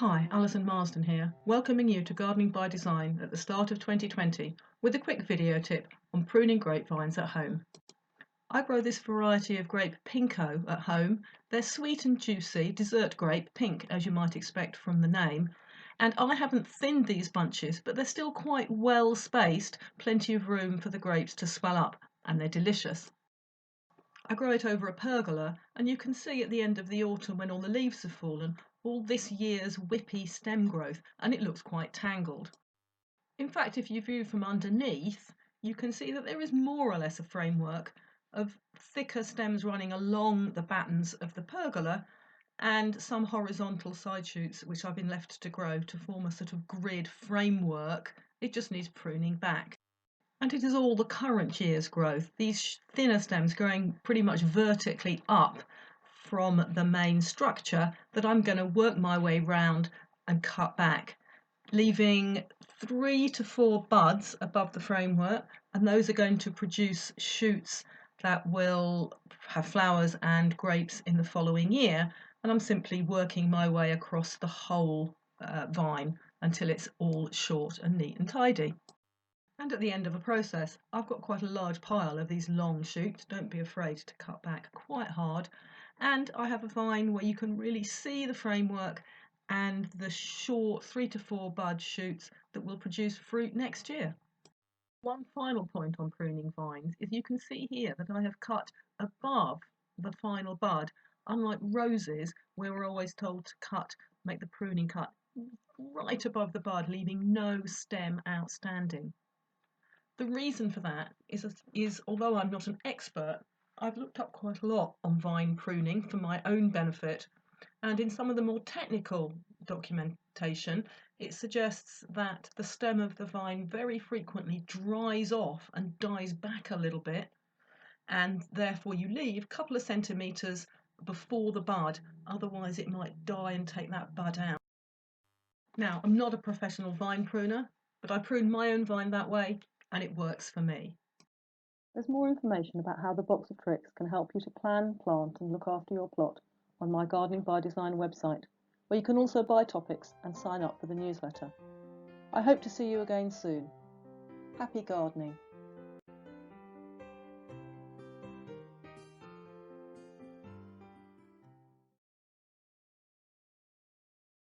Hi, Alison here, welcoming you to Gardening by Design at the start of 2020 with a quick video tip on pruning grapevines at home. I grow this variety of grape Pinko at home. They're sweet and juicy, dessert grape, pink as you might expect from the name. And I haven't thinned these bunches, but they're still quite well spaced, plenty of room for the grapes to swell up, and they're delicious. I grow it over a pergola, and you can see at the end of the autumn when all the leaves have fallen, all this year's whippy stem growth, and it looks quite tangled. In fact, if you view from underneath, you can see that there is more or less a framework of thicker stems running along the battens of the pergola and some horizontal side shoots which I've been left to grow to form a sort of grid framework. It just needs pruning back. And it is all the current year's growth, these thinner stems growing pretty much vertically up from the main structure, that I'm going to work my way round and cut back, leaving 3 to 4 buds above the framework, and those are going to produce shoots that will have flowers and grapes in the following year. And I'm simply working my way across the whole vine until it's all short and neat and tidy. And at the end of a process, I've got quite a large pile of these long shoots. Don't be afraid to cut back quite hard. And I have a vine where you can really see the framework and the short 3 to 4 bud shoots that will produce fruit next year. One final point on pruning vines is you can see here that I have cut above the final bud, unlike roses where we're always told to make the pruning cut right above the bud, leaving no stem outstanding. The reason for that is although I'm not an expert, I've looked up quite a lot on vine pruning for my own benefit, and in some of the more technical documentation, it suggests that the stem of the vine very frequently dries off and dies back a little bit, and therefore you leave a couple of centimetres before the bud, otherwise it might die and take that bud out. Now, I'm not a professional vine pruner, but I prune my own vine that way, and it works for me. There's more information about how the box of tricks can help you to plan, plant and look after your plot on my Gardening by Design website, where you can also buy topics and sign up for the newsletter. I hope to see you again soon. Happy gardening!